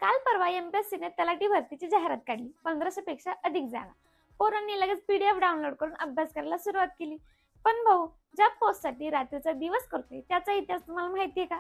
काल परवा एमपीएससीने तलाठी भरतीची जाहिरात काढली. 1500 पेक्षा अधिक जागा. पोरांनी लगेच पीडीएफ डाउनलोड करून अभ्यास करायला सुरुवात केली. पण भाऊ, ज्या पोस्टसाठी रात्रीचा दिवस करतोय त्याचा इतिहास तुम्हाला माहितीये का?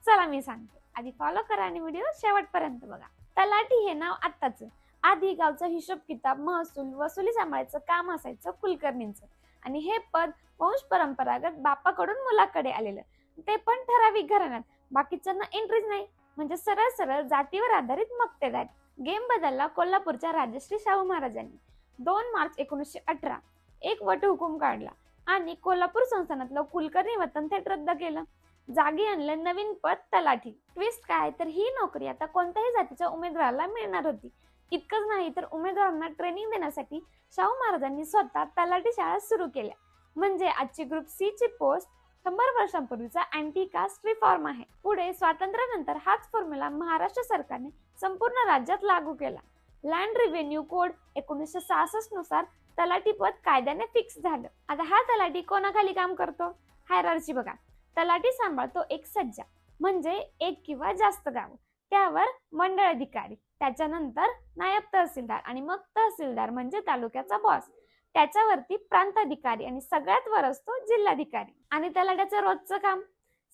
चला मी सांगते. आधी फॉलो करा आणि व्हिडिओ शेवटपर्यंत बघा. तलाठी हे नाव आत्ताच. आधी गावचा हिशोब किताब, महसूल, वसुली सांभाळायचं काम असायचं कुलकर्णींचं. आणि हे पद वंश परंपरागत बापाकडून मुलाकडे आलेलं. ते पण ठराविक घराण्यात. बाकीच्यांना एंट्रीच नाही. म्हणजे सरळ सरळ जातीवर आधारित मक्तेदारी. गेम बदलला कोल्हापूरच्या राजश्री शाहू महाराजांनी. 2 मार्च 1918 एक वटहुकूम काढला आणि कोल्हापूर संस्थानातलं कुलकर्णी वतन थेट रद्द केलं. जागी आणलं नवीन पद तलाठी. ट्विस्ट काय तर ही नोकरी आता कोणत्याही जातीच्या उमेदवाराला मिळणार होती. इतकंच नाही तर उमेदवारांना ट्रेनिंग देण्यासाठी शाहू महाराजांनी स्वतः तलाठी शाळा सुरू केल्या. म्हणजे आजची ग्रुप सी ची पोस्ट 100 वर्षांपूर्वीचा अँटी कास्ट रिफॉर्म आहे. पुढे स्वातंत्र्यानंतर हाच फॉर्म्युला महाराष्ट्र सरकारने संपूर्ण राज्यात लागू केला. लँड रेव्हेन्यू कोड 1966 नुसार तलाठी पद कायद्याने फिक्स झालं. आता हा तलाठी कोणाखाली काम करतो? हायरार्ची बघा. तलाठी सांभाळतो एक सज्जा, म्हणजे एक किंवा जास्त गाव. त्यावर मंडळ अधिकारी, त्याच्यानंतर नायब तहसीलदार आणि मग तहसीलदार म्हणजे तालुक्याचा बॉस. त्याच्यावरती प्रांत अधिकारी आणि सगळ्यात वर असतो जिल्हाधिकारी. आणि तलाठ्याचं रोजचं काम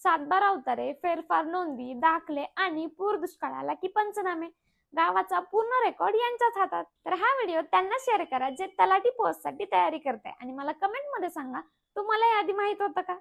7-12 उतारे, फेरफार नोंदी, दाखले आणि पूर दुष्काळ आला की पंचनामे. गावाचा पूर्ण रेकॉर्ड यांच्याच हातात. तर हा व्हिडिओ त्यांना शेअर करा जे तलाठी पोस्ट साठी तयारी करताय आणि मला कमेंट मध्ये सांगा तुम्हाला हे आधी माहित होतं का?